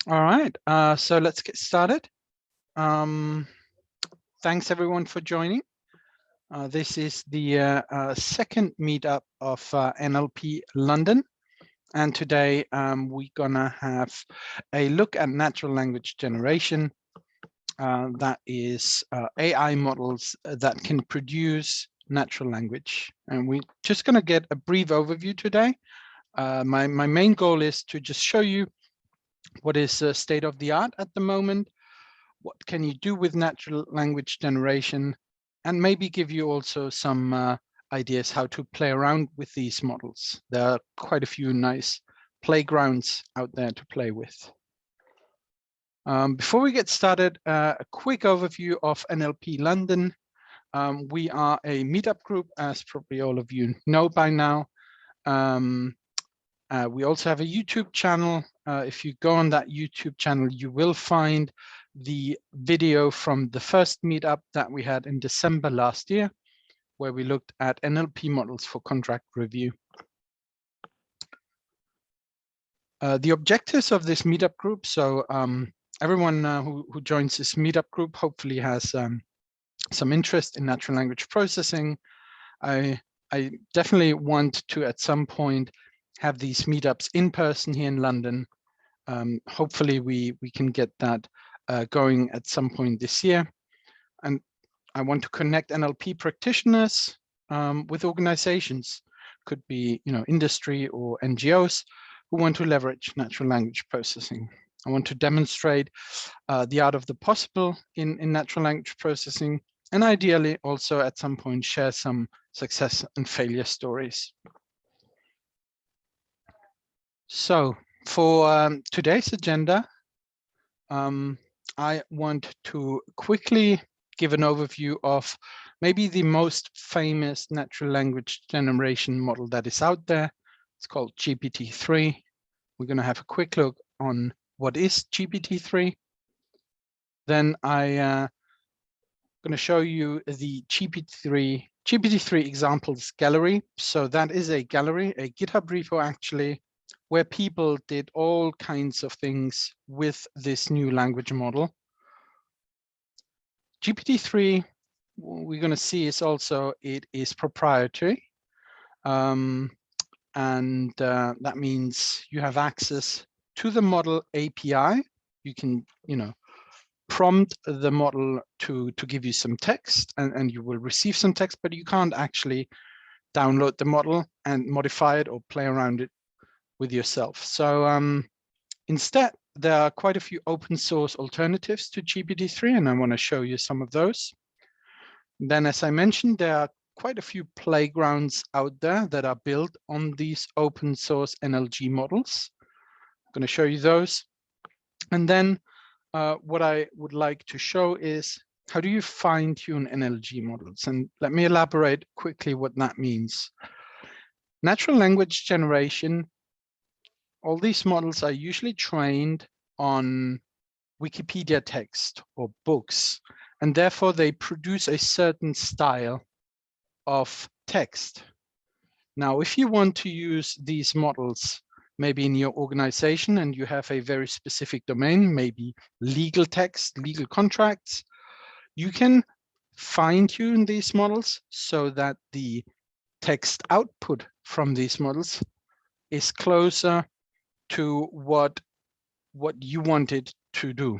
All right, so let's get started. Thanks everyone for joining. This is the second meetup of NLP London. And today we're gonna have a look at natural language generation. That is AI models that can produce natural language. And we're just gonna get a brief overview today. My main goal is to just show you what is the state of the art at the moment, what can you do with natural language generation, and maybe give you also some ideas how to play around with these models. There are quite a few nice playgrounds out there to play with. Before we get started, a quick overview of NLP London. We are a meetup group, as probably all of you know by now. We also have a YouTube channel. If you go on that YouTube channel, you will find the video from the first meetup that we had in December last year, where we looked at NLP models for contract review. The objectives of this meetup group, so everyone who joins this meetup group hopefully has some interest in natural language processing. I definitely want to, at some point, have these meetups in person here in London. Hopefully we can get that going at some point this year. And I want to connect NLP practitioners with organizations, could be industry or NGOs who want to leverage natural language processing. I want to demonstrate the art of the possible in natural language processing, and ideally also at some point share some success and failure stories. So for today's agenda, I want to quickly give an overview of maybe the most famous natural language generation model that is out there. It's called GPT-3. We're going to have a quick look on what is GPT-3. Then I'm going to show you the GPT-3 examples gallery. So that is a gallery, a GitHub repo actually, where people did all kinds of things with this new language model. GPT-3, we're going to see is also, it is proprietary. And that means you have access to the model API. You can, prompt the model to give you some text, and you will receive some text, but you can't actually download the model and modify it or play around it with yourself. So instead, there are quite a few open source alternatives to GPT-3, and I want to show you some of those. Then, as I mentioned, there are quite a few playgrounds out there that are built on these open source NLG models. I'm going to show you those. And then what I would like to show is how do you fine-tune NLG models? And let me elaborate quickly what that means. Natural language generation, all these models are usually trained on Wikipedia text or books, and therefore they produce a certain style of text. Now, if you want to use these models maybe in your organization and you have a very specific domain, maybe legal text, legal contracts, you can fine-tune these models so that the text output from these models is closer to what you wanted to do.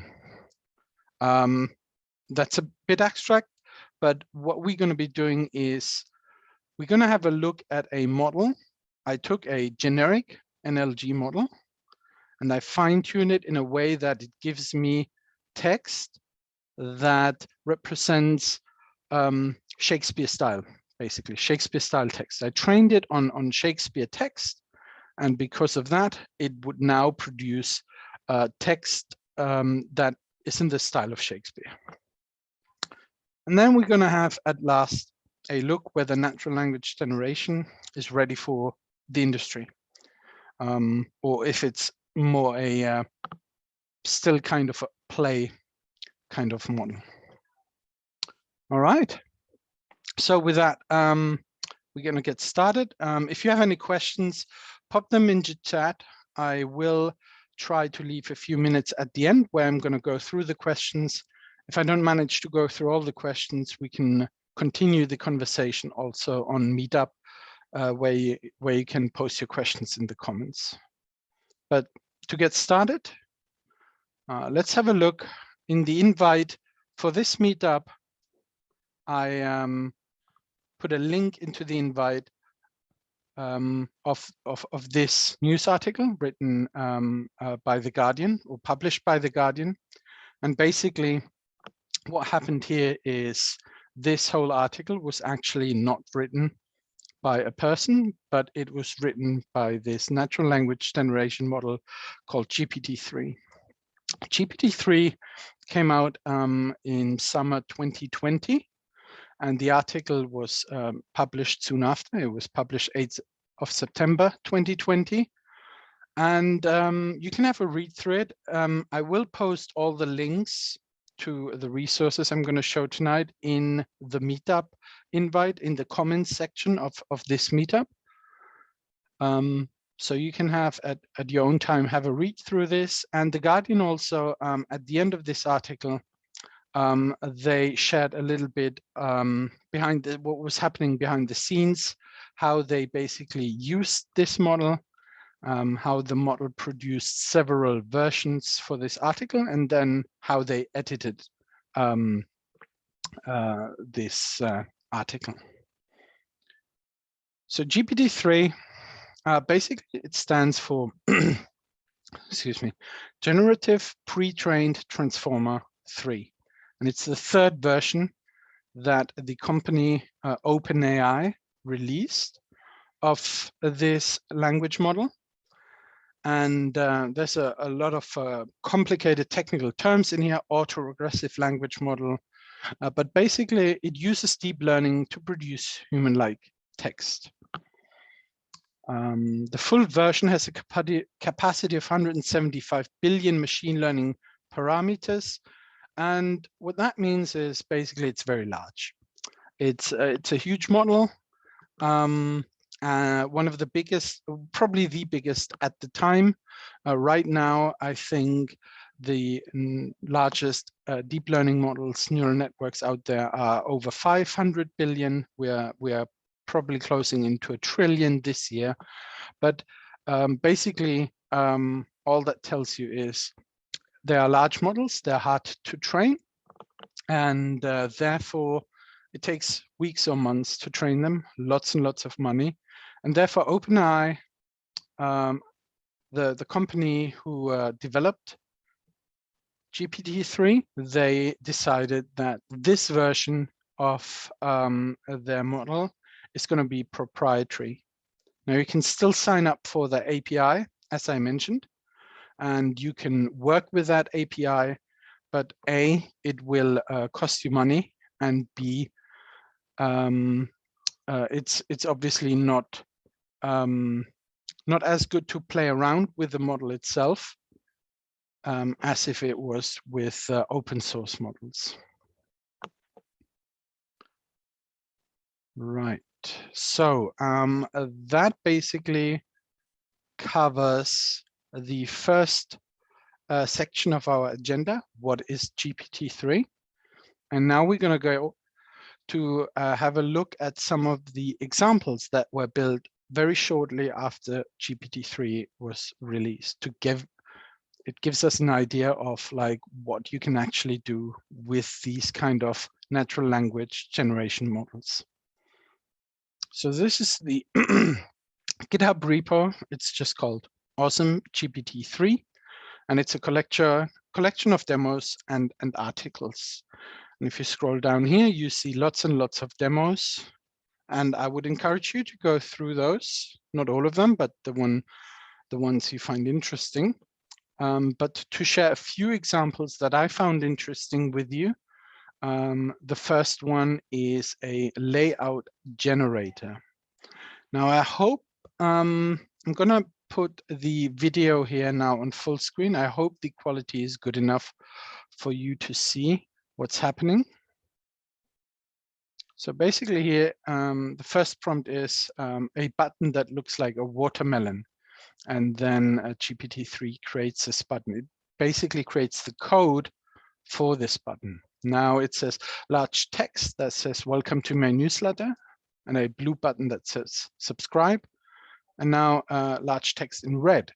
That's a bit abstract, but what we're going to be doing is we're going to have a look at a model. I took a generic NLG model and I fine-tuned it in a way that it gives me text that represents Shakespeare style, basically Shakespeare style text. I trained it on Shakespeare text, and because of that, it would now produce text that is in the style of Shakespeare. And then we're going to have at last a look whether natural language generation is ready for the industry, or if it's more a still kind of a play kind of model. All right. So with that, we're going to get started. If you have any questions, pop them into chat. I will try to leave a few minutes at the end where I'm going to go through the questions. If I don't manage to go through all the questions, we can continue the conversation also on Meetup, where you can post your questions in the comments. But to get started, let's have a look in the invite for this Meetup. I put a link into the invite of this news article written by The Guardian, or published by The Guardian. And basically what happened here is this whole article was actually not written by a person, but it was written by this natural language generation model called GPT-3. GPT-3 came out in summer 2020, and the article was published soon after. It was published 8th of September 2020. And you can have a read through it. I will post all the links to the resources I'm going to show tonight in the Meetup invite in the comments section of this Meetup. So you can have at your own time have a read through this. And The Guardian also, at the end of this article, they shared a little bit behind what was happening behind the scenes, how they basically used this model, how the model produced several versions for this article, and then how they edited this article. So GPT-3, basically it stands for, excuse me, Generative Pre-trained Transformer 3. And it's the third version that the company OpenAI released of this language model. And there's a lot of complicated technical terms in here, autoregressive language model. But basically, it uses deep learning to produce human-like text. The full version has a capacity of 175 billion machine learning parameters. And what that means is basically it's very large. It's a huge model. One of the biggest, probably the biggest at the time. Right now, I think the largest deep learning models, neural networks out there are over 500 billion. We are probably closing into 1 trillion this year. But basically, all that tells you is they are large models, they're hard to train, and therefore it takes weeks or months to train them, lots and lots of money. And therefore OpenAI, the company who developed GPT-3, they decided that this version of their model is going to be proprietary. Now you can still sign up for the API, as I mentioned, and you can work with that API, but A, it will cost you money, and B, it's obviously not as good to play around with the model itself as if it was with open source models. Right, so that basically covers the first section of our agenda. What is GPT-3? And now we're going to go to have a look at some of the examples that were built very shortly after GPT-3 was released. It gives us an idea of like what you can actually do with these kind of natural language generation models. So this is the GitHub repo. It's just called Awesome GPT-3, and it's a collection of demos and articles. And if you scroll down here, you see lots and lots of demos. And I would encourage you to go through those, not all of them, but the ones you find interesting. But to share a few examples that I found interesting with you, the first one is a layout generator. Now I hope, I'm gonna put the video here now on full screen. I hope the quality is good enough for you to see what's happening. So basically here, the first prompt is a button that looks like a watermelon. and then GPT-3 creates this button. It basically creates the code for this button. Now it says large text that says welcome to my newsletter, and a blue button that says subscribe, and now large text in red,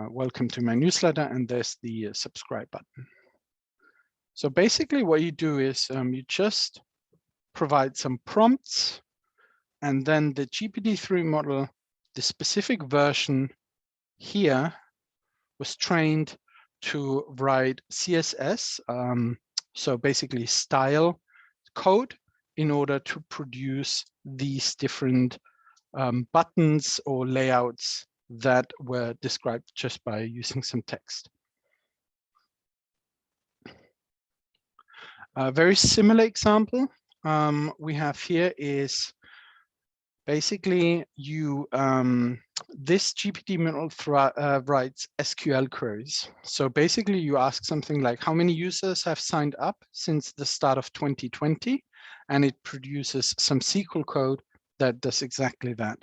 welcome to my newsletter, and there's the subscribe button. So basically what you do is you just provide some prompts, and then the GPT-3 model, the specific version here, was trained to write CSS, so basically style code, in order to produce these different buttons or layouts that were described just by using some text. A very similar example we have here is basically you this GPT model writes SQL queries. So basically you ask something like how many users have signed up since the start of 2020, and it produces some SQL code that does exactly that.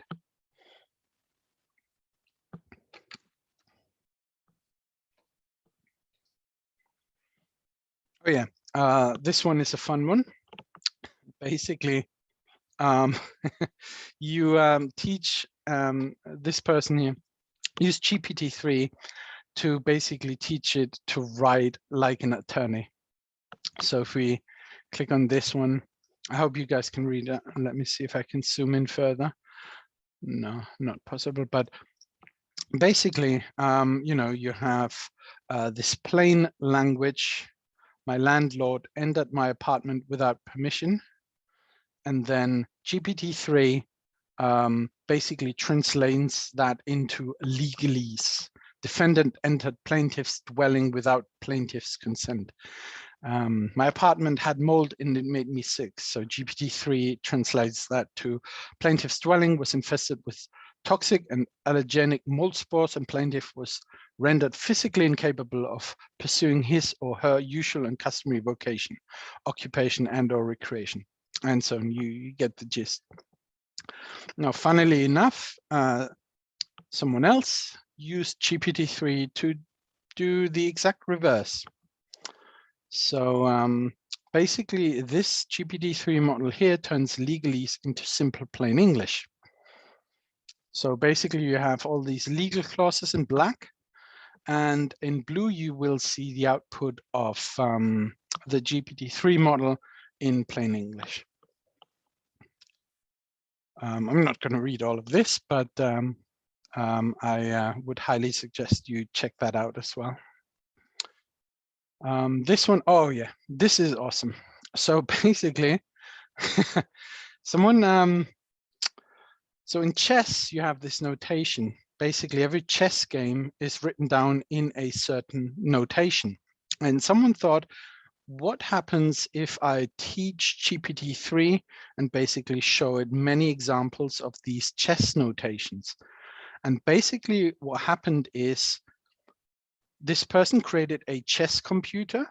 Oh yeah, this one is a fun one. Basically, you teach this person here, use GPT-3 to basically teach it to write like an attorney. So if we click on this one, I hope you guys can read it. Let me see if I can zoom in further. No, not possible. But basically, you know, you have this plain language. My landlord entered my apartment without permission. And then GPT-3 basically translates that into legalese. Defendant entered plaintiff's dwelling without plaintiff's consent. My apartment had mold and it made me sick. So GPT-3 translates that to plaintiff's dwelling was infested with toxic and allergenic mold spores, and plaintiff was rendered physically incapable of pursuing his or her usual and customary vocation, occupation, and or recreation. And so you get the gist. Now, funnily enough, someone else used GPT-3 to do the exact reverse. So basically, this GPT-3 model here turns legalese into simple plain English. So basically, you have all these legal clauses in black, and in blue, you will see the output of the GPT-3 model in plain English. I'm not going to read all of this, but I would highly suggest you check that out as well. This one, oh yeah, this is awesome. So basically, someone, so in chess, you have this notation. Basically, every chess game is written down in a certain notation. And someone thought, what happens if I teach GPT-3 and basically show it many examples of these chess notations? And basically what happened is this person created a chess computer,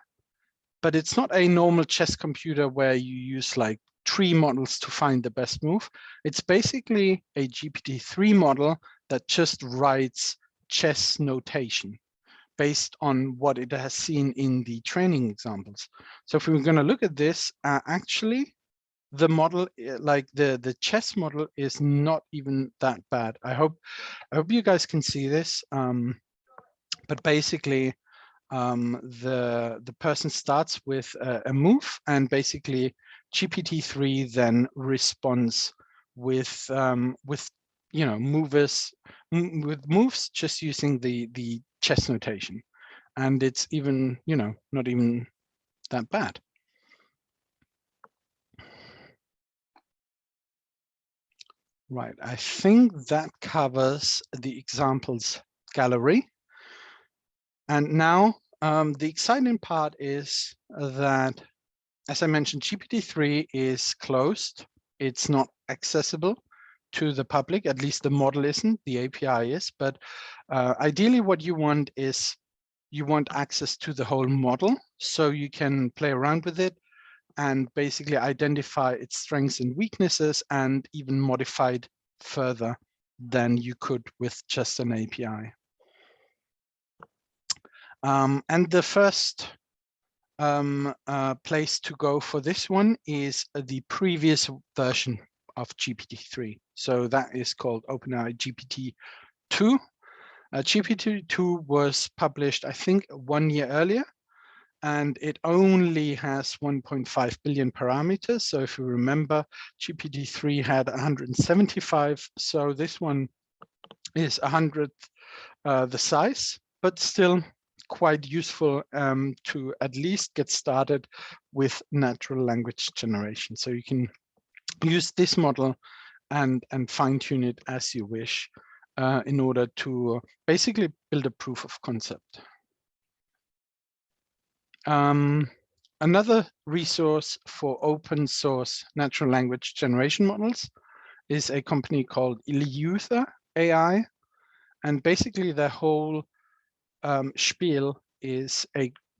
but it's not a normal chess computer where you use like tree models to find the best move. It's basically a GPT-3 model that just writes chess notation based on what it has seen in the training examples. So if we're going to look at this, actually, the model, like the chess model, is not even that bad. I hope you guys can see this. But basically, the person starts with a move, and basically GPT-3 then responds with you know, with moves just using the chess notation, and it's even, you know, not even that bad. Right, I think that covers the examples gallery. And now the exciting part is that, as I mentioned, GPT-3 is closed. It's not accessible to the public, at least the model isn't, the API is. But ideally what you want is you want access to the whole model so you can play around with it and basically identify its strengths and weaknesses and even modify it further than you could with just an API. And the first place to go for this one is the previous version of GPT-3. So that is called OpenAI GPT-2. GPT-2 was published, I think, 1 year earlier, and it only has 1.5 billion parameters. So if you remember, GPT-3 had 175. So this one is 100th the size, but still quite useful to at least get started with natural language generation. So you can use this model and fine-tune it as you wish in order to basically build a proof of concept. Another resource for open source natural language generation models is a company called Eleuther AI. And basically their whole spiel is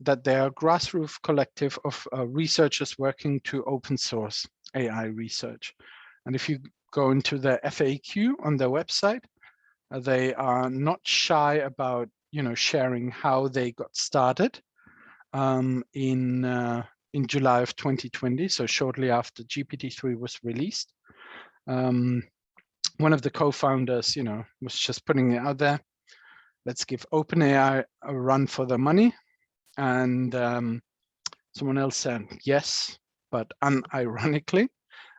that they are a grassroots collective of researchers working to open source AI research. And if you go into the FAQ on their website, they are not shy about sharing how they got started in July of 2020, so shortly after GPT-3 was released. One of the co-founders, was just putting it out there. Let's give OpenAI a run for the money. And someone else said yes, but unironically.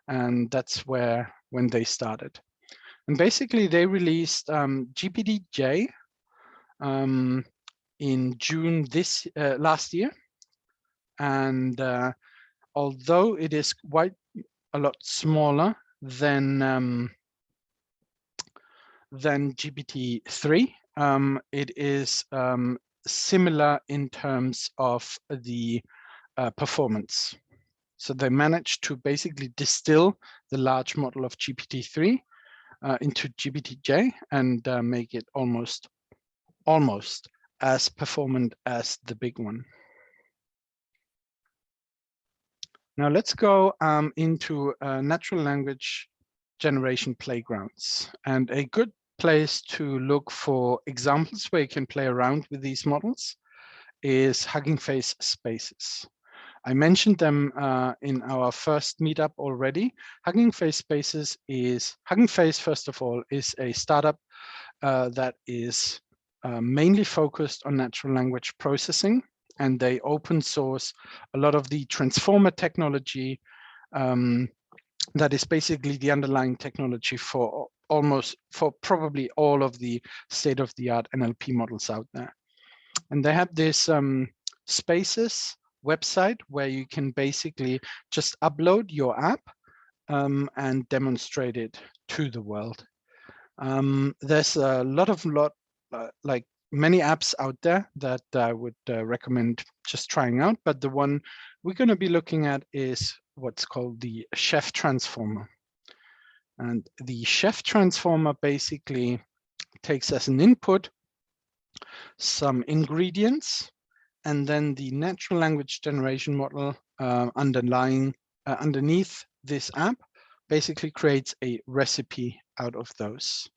And that's when they started. And basically they released GPT-J in June last year. And although it is quite a lot smaller than GPT-3, it is similar in terms of the performance. So they managed to basically distill the large model of GPT-3 into GPT-J and make it almost as performant as the big one. Now let's go into natural language generation playgrounds. And a good place to look for examples where you can play around with these models is Hugging Face Spaces. I mentioned them in our first meetup already. Hugging Face Spaces Hugging Face, first of all, is a startup that is mainly focused on natural language processing, and they open source a lot of the transformer technology that is basically the underlying technology for probably all of the state-of-the-art NLP models out there. And they have this Spaces website where you can basically just upload your app and demonstrate it to the world. There's a like many apps out there that I would recommend just trying out, but the one we're going to be looking at is what's called the Chef Transformer. And the Chef Transformer basically takes as an input some ingredients, and then the natural language generation model underneath this app basically creates a recipe out of those.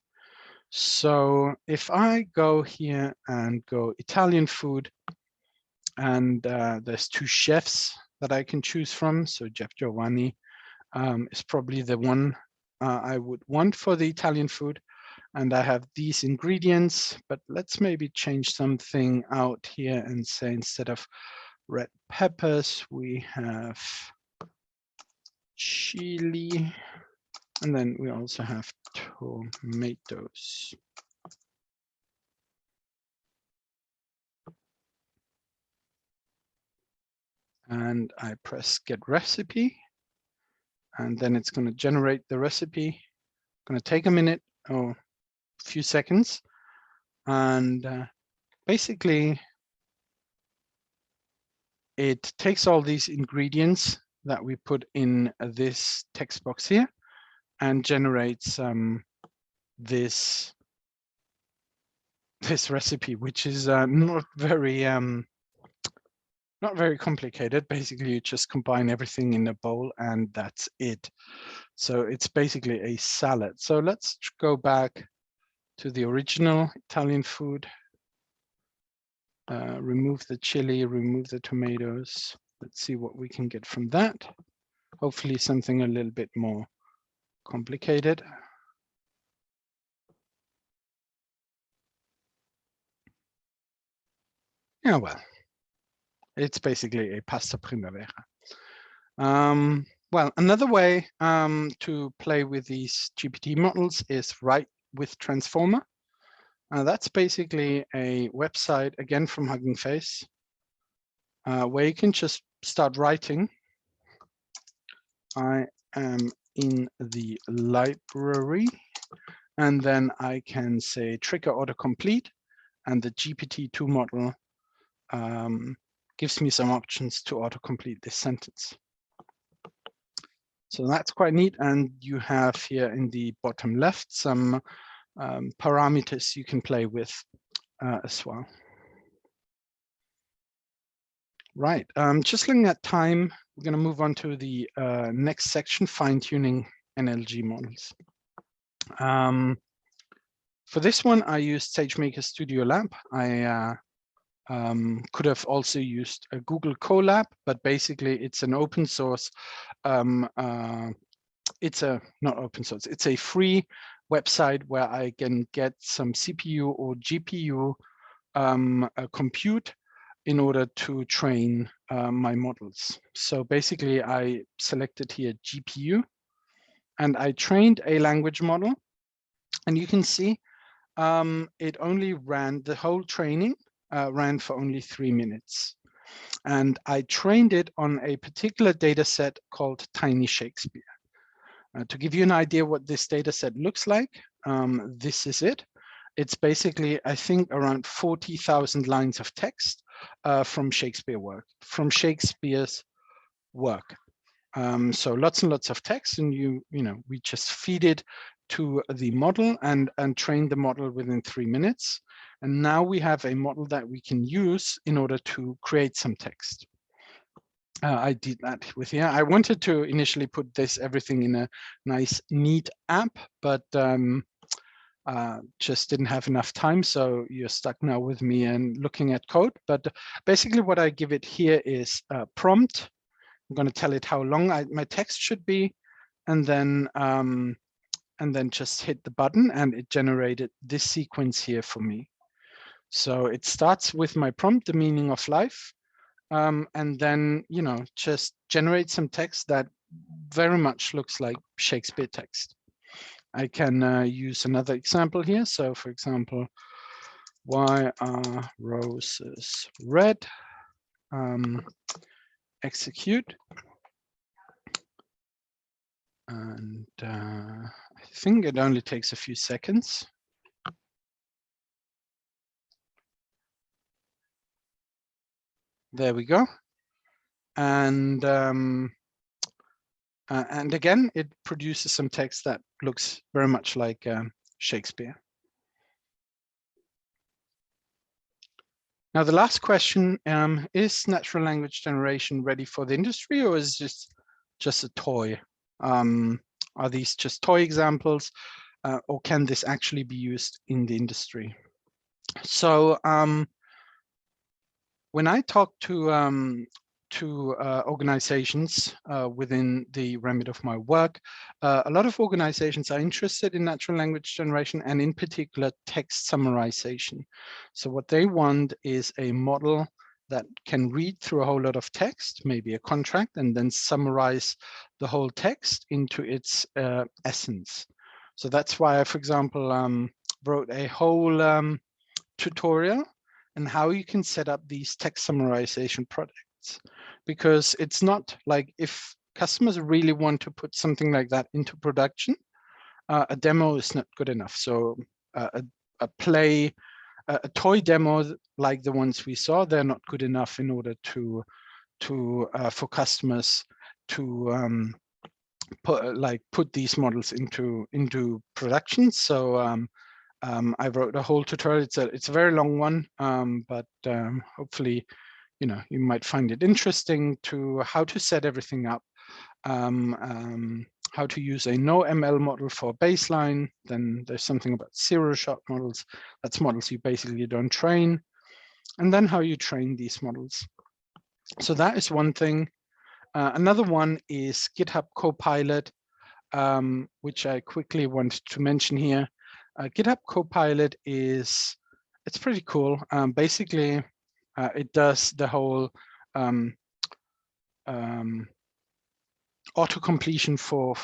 So if I go here and go Italian food, and there's two chefs that I can choose from. So Chef Giovanni is probably the one I would want for the Italian food. And I have these ingredients, but let's maybe change something out here and say instead of red peppers, we have chili, and then we also have tomatoes. And I press get recipe, and then it's going to generate the recipe. Going to take a minute or a few seconds, and basically it takes all these ingredients that we put in this text box here and generates this recipe, which is not very complicated. Basically, you just combine everything in a bowl and that's it. So it's basically a salad. So let's go back to the original Italian food. Remove the chili, remove the tomatoes. Let's see what we can get from that. Hopefully something a little bit more complicated. Yeah, well, it's basically a pasta primavera. Well, another way to play with these GPT models is write with Transformer. That's basically a website, again, from Hugging Face, where you can just start writing. I am in the library, and then I can say trigger autocomplete, and the GPT-2 model gives me some options to autocomplete this sentence. So that's quite neat. And you have here in the bottom left some parameters you can play with as well. Right, just looking at time, we're going to move on to the next section, fine-tuning NLG models. For this one, I used Sagemaker Studio Lab. I could have also used a Google Colab, but basically it's an open source. It's not open source. It's a free website where I can get some CPU or GPU compute in order to train my models. So basically, I selected here GPU, and I trained a language model, and you can see it only ran, the whole training ran for only 3 minutes. And I trained it on a particular data set called Tiny Shakespeare. To give you an idea what this data set looks like, this is it. It's basically, I think, around 40,000 lines of text from Shakespeare's work. So lots and lots of text, and we just feed it to the model and train the model within 3 minutes. And now we have a model that we can use in order to create some text. I did that with here. I wanted to initially put everything in a nice, neat app, but just didn't have enough time. So you're stuck now with me and looking at code. But basically what I give it here is a prompt. I'm going to tell it how long my text should be, and then just hit the button, and it generated this sequence here for me. So it starts with my prompt, the meaning of life. And then, just generate some text that very much looks like Shakespeare text. I can use another example here. So for example, why are roses red? Execute. And I think it only takes a few seconds. There we go. And again, it produces some text that looks very much like Shakespeare. Now, the last question, is natural language generation ready for the industry, or is this just a toy? Are these just toy examples, or can this actually be used in the industry? So when I talk to organizations within the remit of my work, a lot of organizations are interested in natural language generation, and in particular text summarization. So what they want is a model that can read through a whole lot of text, maybe a contract, and then summarize the whole text into its essence. So that's why I, for example, wrote a whole tutorial on how you can set up these text summarization projects, because it's not like, if customers really want to put something like that into production, a demo is not good enough. So a toy demo like the ones we saw, they're not good enough in order for customers to put these models into production. So I wrote a whole tutorial. It's a very long one, but hopefully, you might find it interesting to how to set everything up. how to use a no ML model for baseline. Then there's something about zero-shot models. That's models you basically don't train. And then how you train these models. So that is one thing. Another one is GitHub Copilot, which I quickly want to mention here. GitHub Copilot it's pretty cool. Basically, it does the whole auto-completion for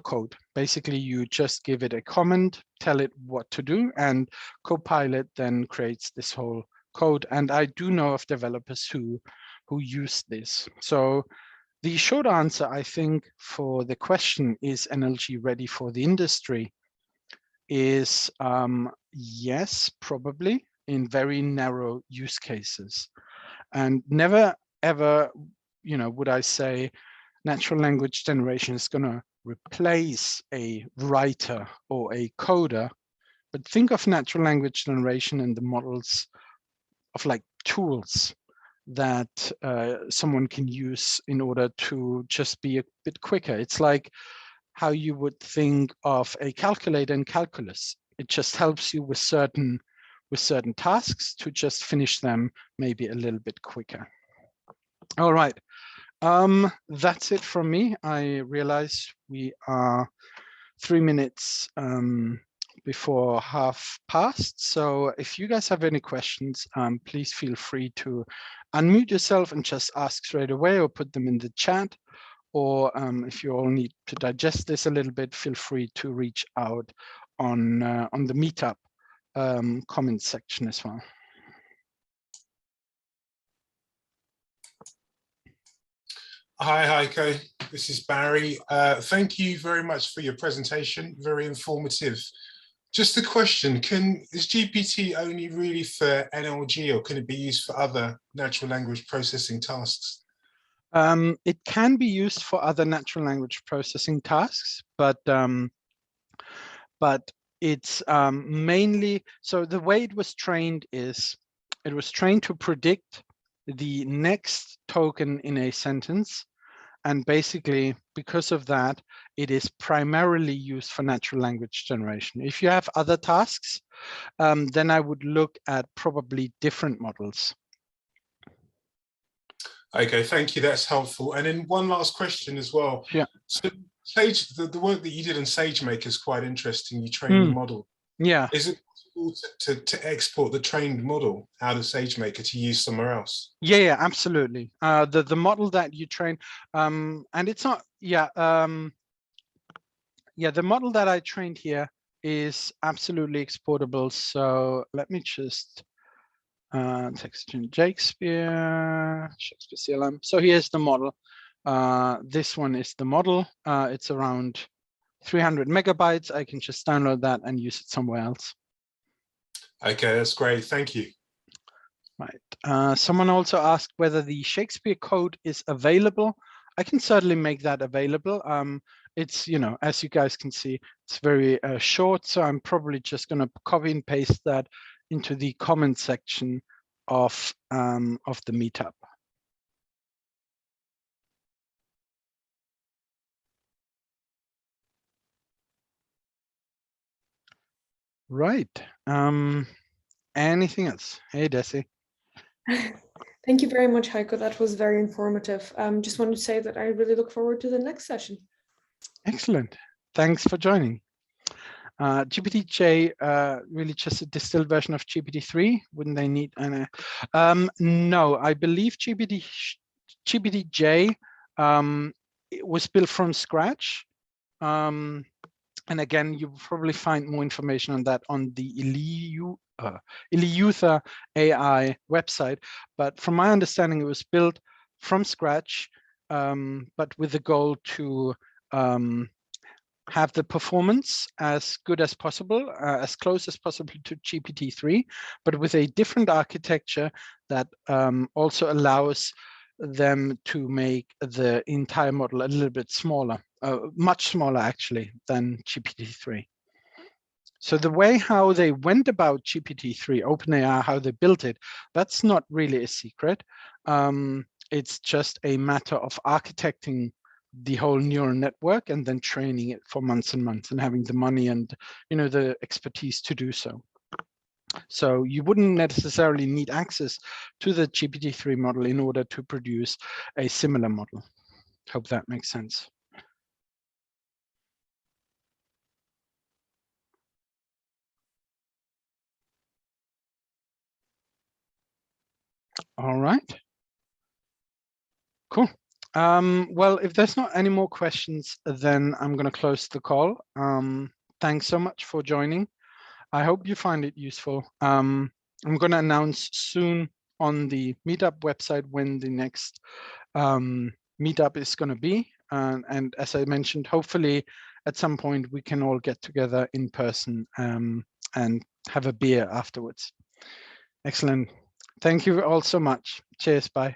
code. Basically, you just give it a comment, tell it what to do, and Copilot then creates this whole code. And I do know of developers who use this. So the short answer, I think, for the question, is NLG ready for the industry, is yes, probably in very narrow use cases. And never, ever, would I say natural language generation is going to replace a writer or a coder. But think of natural language generation in the models of like tools that someone can use in order to just be a bit quicker. It's like how you would think of a calculator in calculus. It just helps you with certain tasks to just finish them maybe a little bit quicker. All right, that's it from me. I realize we are 3 minutes before 12:30. So if you guys have any questions, please feel free to unmute yourself and just ask straight away or put them in the chat. Or if you all need to digest this a little bit, feel free to reach out on the Meetup comment section as well. Hi, Heiko. This is Barry. Thank you very much for your presentation. Very informative. Just a question, is GPT only really for NLG, or can it be used for other natural language processing tasks? It can be used for other natural language processing tasks, but it's mainly, so the way it was trained is it was trained to predict the next token in a sentence. And basically, because of that, it is primarily used for natural language generation. If you have other tasks, then I would look at probably different models. Okay, thank you. That's helpful. And then one last question as well. Yeah. So Sage, the work that you did in Sagemaker is quite interesting. You trained the model. Yeah. Is it possible to export the trained model out of Sagemaker to use somewhere else? Yeah, absolutely. The model that you train, and it's not, the model that I trained here is absolutely exportable. So let me just text in Shakespeare CLM. So here's the model. This one is the model. It's around 300 megabytes. I can just download that and use it somewhere else. Okay, that's great. Thank you. Right. Someone also asked whether the Shakespeare code is available. I can certainly make that available. It's, as you guys can see, it's very short. So I'm probably just going to copy and paste that into the comment section of the meetup. Right. Anything else? Hey, Desi. Thank you very much, Heiko. That was very informative. Just wanted to say that I really look forward to the next session. Excellent. Thanks for joining. GPT-J, really just a distilled version of GPT-3. Wouldn't they need an? No, I believe GPT-J it was built from scratch. And again, you will probably find more information on that on the Eleuther AI website. But from my understanding, it was built from scratch, but with the goal to have the performance as good as possible, as close as possible to GPT-3, but with a different architecture that also allows them to make the entire model a little bit smaller, much smaller actually than GPT-3. So the way how they went about GPT-3, OpenAI, how they built it, that's not really a secret. It's just a matter of architecting the whole neural network and then training it for months and months and having the money and the expertise to do so. So you wouldn't necessarily need access to the GPT-3 model in order to produce a similar model. Hope that makes sense. All right. Cool. Well, if there's not any more questions, then I'm going to close the call. Thanks so much for joining. I hope you find it useful. I'm going to announce soon on the Meetup website when the next Meetup is going to be. And as I mentioned, hopefully at some point we can all get together in person and have a beer afterwards. Excellent. Thank you all so much. Cheers. Bye.